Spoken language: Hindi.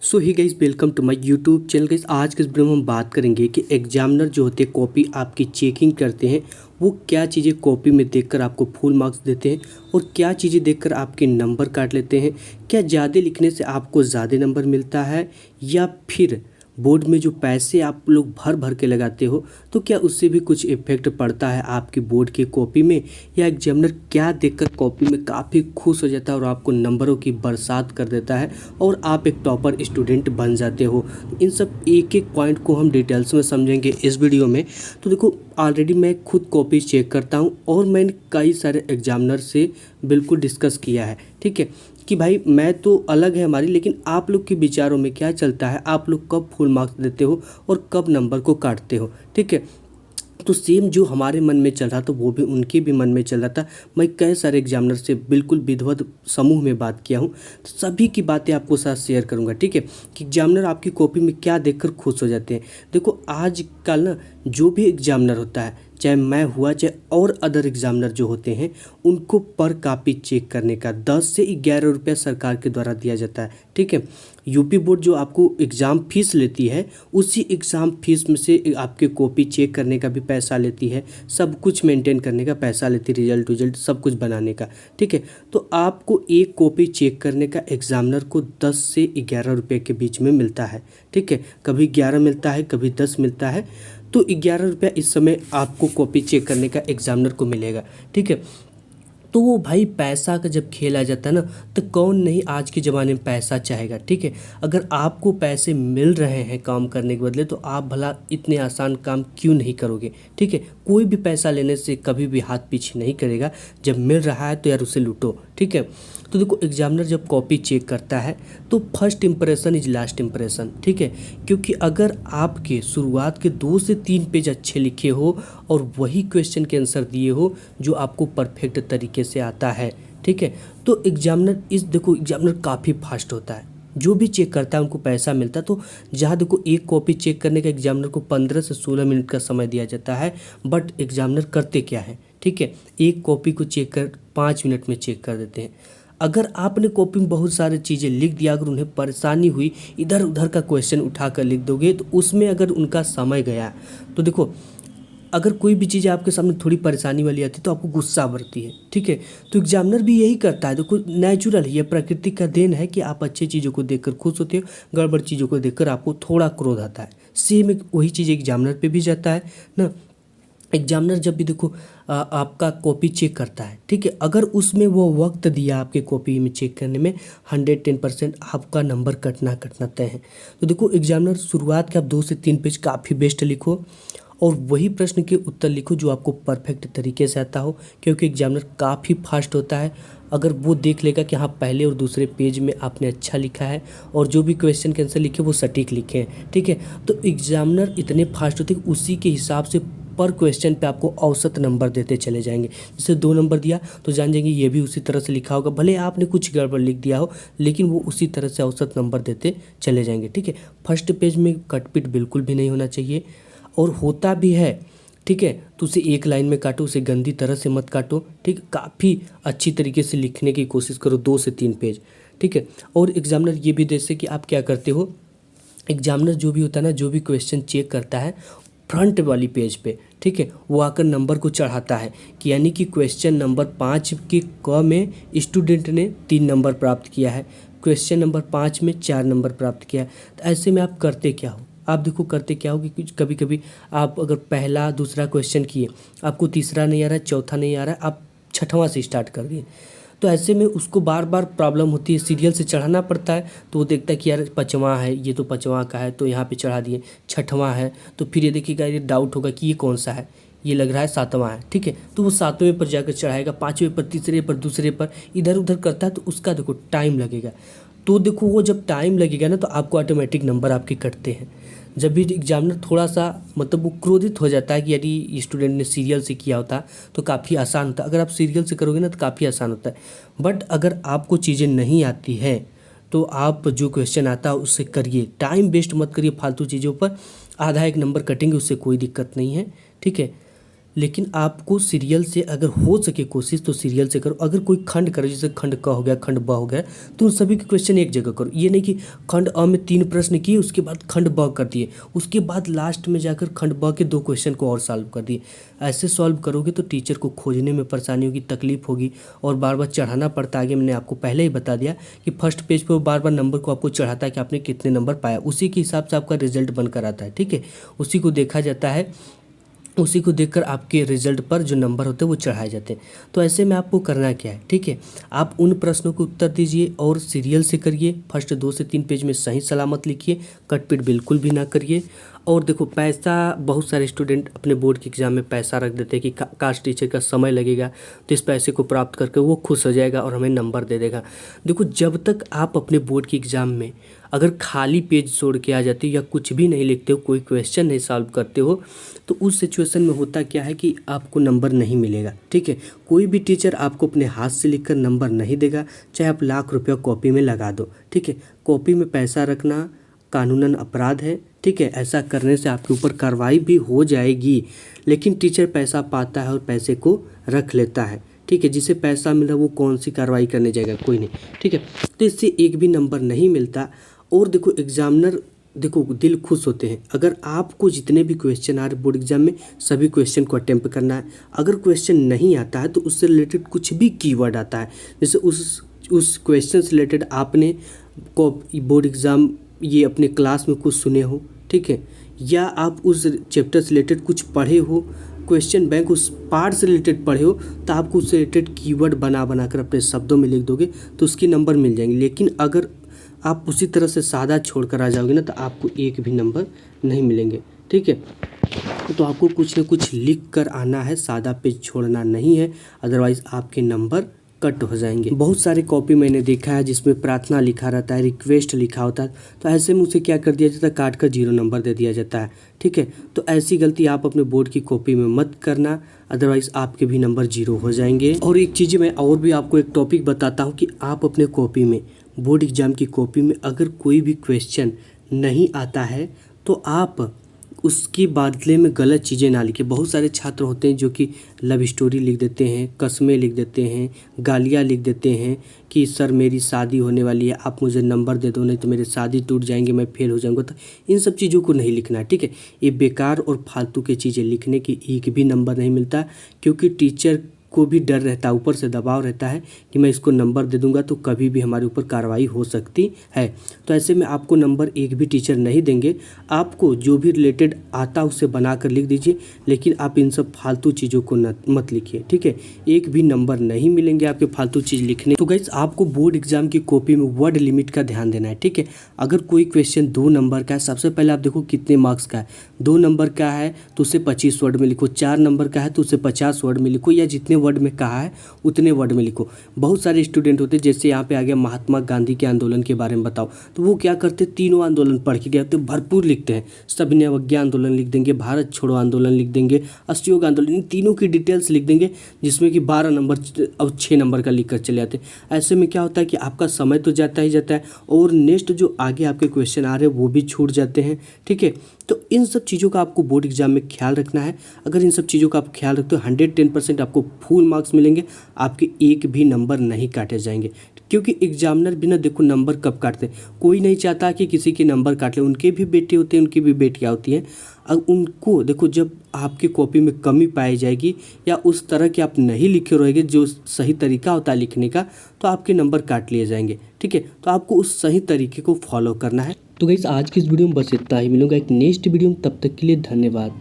So hi guys, welcome to my YouTube channel. Guys, आज के इस वीडियो में हम बात करेंगे कि एग्जामिनर जो होते हैं कॉपी आपकी चेकिंग करते हैं, वो क्या चीज़ें कॉपी में देखकर आपको फुल मार्क्स देते हैं और क्या चीज़ें देखकर आपके नंबर काट लेते हैं। क्या ज़्यादा लिखने से आपको ज़्यादा नंबर मिलता है, या फिर बोर्ड में जो पैसे आप लोग भर भर के लगाते हो तो क्या उससे भी कुछ इफेक्ट पड़ता है आपकी बोर्ड की कॉपी में, या एग्जामिनर क्या देखकर कॉपी में काफ़ी खुश हो जाता है और आपको नंबरों की बरसात कर देता है और आप एक टॉपर स्टूडेंट बन जाते हो। इन सब एक एक पॉइंट को हम डिटेल्स में समझेंगे इस वीडियो में। तो देखो, ऑलरेडी मैं खुद कॉपी चेक करता हूँ और मैंने कई सारे एग्जामिनर से बिल्कुल डिस्कस किया है, ठीक है, कि भाई मैं तो अलग है हमारी, लेकिन आप लोग के विचारों में क्या चलता है, आप लोग कब फुल मार्क्स देते हो और कब नंबर को काटते हो, ठीक है। तो सेम जो हमारे मन में चल रहा था वो भी उनके भी मन में चल रहा था। मैं कई सारे एग्जामिनर से बिल्कुल विधिवत समूह में बात किया हूँ, तो सभी की बातें आपको साथ शेयर करूँगा, ठीक है, कि एग्जामिनर आपकी कॉपी में क्या देखकर खुश हो जाते हैं। देखो, आजकल ना जो भी एग्जामिनर होता है, चाहे मैं हुआ चाहे और अदर एग्जामिनर जो होते हैं, उनको पर कॉपी चेक करने का 10 से 11 रुपया सरकार के द्वारा दिया जाता है, ठीक है। यूपी बोर्ड जो आपको एग्ज़ाम फीस लेती है, उसी एग्ज़ाम फीस में से आपके कॉपी चेक करने का भी पैसा लेती है, सब कुछ मेंटेन करने का पैसा लेती है, रिजल्ट सब कुछ बनाने का, ठीक है। तो आपको एक कॉपी चेक करने का एग्जामिनर को 10 से 11 रुपये के बीच में मिलता है, ठीक है। कभी 11 मिलता है, कभी 10 मिलता है, तो 11 रुपया इस समय आपको कॉपी चेक करने का एग्जामिनर को मिलेगा, ठीक है। तो वो भाई, पैसा का जब खेल आ जाता है ना, तो कौन नहीं आज के ज़माने में पैसा चाहेगा, ठीक है। अगर आपको पैसे मिल रहे हैं काम करने के बदले, तो आप भला इतने आसान काम क्यों नहीं करोगे, ठीक है। कोई भी पैसा लेने से कभी भी हाथ पीछे नहीं करेगा, जब मिल रहा है तो यार उसे लूटो, ठीक है। तो देखो, एग्जामिनर जब कॉपी चेक करता है तो first impression is last impression, ठीक है। क्योंकि अगर आपके शुरुआत के 2 से 3 पेज अच्छे लिखे हो और वही क्वेश्चन के आंसर दिए हो जो आपको परफेक्ट तरीके से आता है, ठीक है, तो एग्जामिनर काफ़ी फास्ट होता है। जो भी चेक करता है उनको पैसा मिलता है। तो जहाँ देखो, एक कॉपी चेक करने का एग्जामिनर को 15 से 16 मिनट का समय दिया जाता है, बट एग्जामिनर करते क्या है, ठीक है, एक कॉपी को चेक कर 5 मिनट में चेक कर देते हैं। अगर आपने कॉपी में बहुत सारी चीज़ें लिख दिया, अगर उन्हें परेशानी हुई, इधर उधर का क्वेश्चन उठा कर लिख दोगे, तो उसमें अगर उनका समय गया, तो देखो, अगर कोई भी चीज़ आपके सामने थोड़ी परेशानी वाली आती है तो आपको गुस्सा बढ़ती है, ठीक है। तो एग्जामिनर भी यही करता है। देखो, नेचुरल है, ये प्रकृति का देन है कि आप अच्छी चीज़ों को देखकर खुश होते हो, गड़बड़ चीज़ों को देखकर आपको थोड़ा क्रोध आता है। सेम वही चीज़ एग्जामिनर पे भी जाता है ना। एग्जामिनर जब भी देखो आपका कॉपी चेक करता है, ठीक है, अगर उसमें वो वक्त दिया आपके कॉपी में चेक करने में, 110% आपका नंबर कटना तय है। तो देखो, एग्जामिनर शुरुआत के आप 2 से 3 पेज काफ़ी बेस्ट लिखो और वही प्रश्न के उत्तर लिखो जो आपको परफेक्ट तरीके से आता हो, क्योंकि एग्जामिनर काफ़ी फास्ट होता है। अगर वो देख लेगा कि हाँ, पहले और दूसरे पेज में आपने अच्छा लिखा है और जो भी क्वेश्चन के आंसर लिखे वो सटीक लिखे हैं, ठीक है, तो एग्जामिनर इतने फास्ट होते हैं कि उसी के हिसाब से पर क्वेश्चन पे आपको औसत नंबर देते चले जाएंगे। जैसे 2 नंबर दिया तो जान जाएंगे ये भी उसी तरह से लिखा होगा, भले आपने कुछ गड़बड़ लिख दिया हो, लेकिन वो उसी तरह से औसत नंबर देते चले जाएंगे, ठीक है। फर्स्ट पेज में कटपिट बिल्कुल भी नहीं होना चाहिए, और होता भी है, ठीक है, तो उसे एक लाइन में काटो, उसे गंदी तरह से मत काटो, ठीक, काफ़ी अच्छी तरीके से लिखने की कोशिश करो, 2 से 3 पेज, ठीक है। और एग्जामिनर ये भी जैसे कि आप क्या करते हो, एग्जामिनर जो भी होता है ना, जो भी क्वेश्चन चेक करता है फ्रंट वाली पेज पे, ठीक है, वो आकर नंबर को चढ़ाता है, कि यानी कि क्वेश्चन नंबर 5 के क में स्टूडेंट ने 3 नंबर प्राप्त किया है, क्वेश्चन नंबर 5 में 4 नंबर प्राप्त किया है। तो ऐसे में आप करते क्या हो, आप देखो करते क्या हो कि कभी कभी आप अगर पहला दूसरा क्वेश्चन किए, आपको तीसरा नहीं आ रहा है, चौथा नहीं आ रहा है, आप छठवां से स्टार्ट कर दिए, तो ऐसे में उसको बार बार प्रॉब्लम होती है, सीरियल से चढ़ाना पड़ता है। तो वो देखता है कि यार 5वां है, ये तो 5वां का है, तो यहाँ पे चढ़ा दिए, 6वां है, तो फिर ये देखिएगा, ये डाउट होगा कि ये कौन सा है, ये लग रहा है 7वां है, ठीक है, तो वो 7वें पर जाकर चढ़ाएगा, 5वें पर, तीसरे पर, दूसरे पर, इधर उधर करता है, तो उसका देखो टाइम लगेगा। तो देखो, वो जब टाइम लगेगा ना, तो आपको ऑटोमेटिक नंबर आपके कटते हैं। जब भी एग्जामिनर थोड़ा सा मतलब वो क्रोधित हो जाता है कि यदि स्टूडेंट ने सीरियल से किया होता तो काफ़ी आसान होता, अगर आप सीरियल से करोगे ना तो काफ़ी आसान होता है। बट अगर आपको चीज़ें नहीं आती हैं तो आप जो क्वेश्चन आता है उससे करिए, टाइम वेस्ट मत करिए फालतू चीज़ों पर। आधा 1 नंबर कटेंगे, उससे कोई दिक्कत नहीं है, ठीक है। लेकिन आपको सीरियल से अगर हो सके कोशिश तो सीरियल से करो। अगर कोई खंड करे, जैसे खंड क हो गया, खंड ब हो गया, तो उन सभी के क्वेश्चन एक जगह करो। ये नहीं कि खंड अ में 3 प्रश्न किए, उसके बाद खंड ब कर दिए, उसके बाद लास्ट में जाकर खंड ब के 2 क्वेश्चन को और सॉल्व कर दिए। ऐसे सॉल्व करोगे तो टीचर को खोजने में परेशानी होगी, तकलीफ होगी और बार बार चढ़ाना पड़ता है। आगे मैंने आपको पहले ही बता दिया कि फर्स्ट पेज पर बार बार नंबर को आपको चढ़ाता है कि आपने कितने नंबर पाया, उसी के हिसाब से आपका रिजल्ट बनकर आता है। ठीक है, उसी को देखा जाता है, उसी को देखकर आपके रिजल्ट पर जो नंबर होते हैं वो चढ़ाए जाते हैं। तो ऐसे में आपको करना क्या है, ठीक है, आप उन प्रश्नों को उत्तर दीजिए और सीरियल से करिए। फर्स्ट 2 से 3 पेज में सही सलामत लिखिए, कटपीट बिल्कुल भी ना करिए। और देखो, पैसा, बहुत सारे स्टूडेंट अपने बोर्ड के एग्ज़ाम में पैसा रख देते हैं कि काश टीचर का समय लगेगा तो इस पैसे को प्राप्त करके वो खुश हो जाएगा और हमें नंबर दे देगा। देखो, जब तक आप अपने बोर्ड के एग्ज़ाम में अगर खाली पेज छोड़ के आ जाते हो या कुछ भी नहीं लिखते हो, कोई क्वेश्चन नहीं सॉल्व करते हो, तो उस सिचुएशन में होता क्या है कि आपको नंबर नहीं मिलेगा। ठीक है, कोई भी टीचर आपको अपने हाथ से लिखकर नंबर नहीं देगा, चाहे आप लाख रुपया कॉपी में लगा दो। ठीक है, कॉपी में पैसा रखना कानूनन अपराध है। ठीक है, ऐसा करने से आपके ऊपर कार्रवाई भी हो जाएगी। लेकिन टीचर पैसा पाता है और पैसे को रख लेता है। ठीक है, जिसे पैसा मिला वो कौन सी कार्रवाई करने जाएगा, कोई नहीं। ठीक है, तो इससे एक भी नंबर नहीं मिलता। और देखो, एग्जामिनर देखो दिल खुश होते हैं अगर आपको जितने भी क्वेश्चन आ रहे बोर्ड एग्जाम में सभी क्वेश्चन को अटेम्प्ट करना है। अगर क्वेश्चन नहीं आता है तो उससे रिलेटेड कुछ भी कीवर्ड आता है, जैसे उस क्वेश्चन से रिलेटेड आपने बोर्ड एग्ज़ाम ये अपने क्लास में कुछ सुने हो, ठीक है, या आप उस चैप्टर से रिलेटेड कुछ पढ़े हो, क्वेश्चन बैंक उस पार्ट से रिलेटेड पढ़े हो, तो आपको उससे रिलेटेड कीवर्ड बना कर अपने शब्दों में लिख दोगे तो उसके नंबर मिल जाएंगे। लेकिन अगर आप उसी तरह से सादा छोड़ कर आ जाओगे ना, तो आपको एक भी नंबर नहीं मिलेंगे। ठीक है, तो आपको कुछ न कुछ लिख कर आना है, सादा पेज छोड़ना नहीं है, अदरवाइज़ आपके नंबर कट हो जाएंगे। बहुत सारे कॉपी मैंने देखा है जिसमें प्रार्थना लिखा रहता है, रिक्वेस्ट लिखा होता है, तो ऐसे में उसे क्या कर दिया जाता है, काट कर 0 नंबर दे दिया जाता है। ठीक है, तो ऐसी गलती आप अपने बोर्ड की कॉपी में मत करना, अदरवाइज़ आपके भी नंबर 0 हो जाएंगे। और एक चीज़ मैं और भी आपको एक टॉपिक बताता हूँ कि आप अपने कॉपी में, बोर्ड एग्जाम की कॉपी में अगर कोई भी क्वेश्चन नहीं आता है तो आप उसके बदले में गलत चीज़ें ना लिखें। बहुत सारे छात्र होते हैं जो कि लव स्टोरी लिख देते हैं, कस्में लिख देते हैं, गालियाँ लिख देते हैं कि सर मेरी शादी होने वाली है, आप मुझे नंबर दे दो, नहीं तो मेरी शादी टूट जाएंगे, मैं फेल हो जाऊंगा। तो इन सब चीज़ों को नहीं लिखना है। ठीक है, ये बेकार और फालतू की चीज़ें लिखने की एक भी नंबर नहीं मिलता, क्योंकि टीचर को भी डर रहता है, ऊपर से दबाव रहता है कि मैं इसको नंबर दे दूंगा तो कभी भी हमारे ऊपर कार्रवाई हो सकती है। तो ऐसे में आपको नंबर एक भी टीचर नहीं देंगे। आपको जो भी रिलेटेड आता उसे बना कर लिख दीजिए, लेकिन आप इन सब फालतू चीज़ों को मत लिखिए। ठीक है, एक भी नंबर नहीं मिलेंगे आपके फालतू चीज़ लिखने। तो गाइस, आपको बोर्ड एग्जाम की कॉपी में वर्ड लिमिट का ध्यान देना है। ठीक है, अगर कोई क्वेश्चन 2 नंबर का है, सबसे पहले आप देखो कितने मार्क्स का है। 2 नंबर का है तो उसे 25 वर्ड में लिखो, 4 नंबर का है तो उसे 50 वर्ड में लिखो, या जितने वर्ड में कहा है उतने वर्ड में लिखो। बहुत सारे स्टूडेंट होते हैं, जैसे यहाँ पे आ गया महात्मा गांधी के आंदोलन के बारे में बताओ, तो वो क्या करते, तीनों आंदोलन पढ़ के गए तो भरपूर लिखते हैं। सविनय अवज्ञा आंदोलन लिख देंगे, भारत छोड़ो आंदोलन लिख देंगे, असहयोग आंदोलन, इन तीनों की डिटेल्स लिख देंगे, जिसमें कि 12 नंबर और 6 नंबर का लिख कर चले जाते हैं। ऐसे में क्या होता है कि आपका समय तो जाता ही जाता है और नेक्स्ट जो आगे आपके क्वेश्चन आ रहे हैं वो भी छूट जाते हैं। ठीक है, तो इन सब चीज़ों का आपको बोर्ड एग्जाम में ख्याल रखना है। अगर इन सब चीज़ों का आप ख्याल रखते हो 110% आपको फुल मार्क्स मिलेंगे, आपके एक भी नंबर नहीं काटे जाएंगे। क्योंकि एग्जामिनर बिना देखो नंबर कब काटते हैं, कोई नहीं चाहता कि किसी के नंबर काट ले। उनके भी बेटे होते हैं, उनकी भी बेटियाँ होती हैं। अब उनको देखो, जब आपकी कॉपी में कमी पाई जाएगी या उस तरह के आप नहीं लिखे रहेंगे जो सही तरीका होता है लिखने का, तो आपके नंबर काट लिए जाएंगे। ठीक है, तो आपको उस सही तरीके को फॉलो करना है। तो गाइस, आज की इस वीडियो में बस इतना ही। मिलूंगा एक नेक्स्ट वीडियो में, तब तक के लिए धन्यवाद।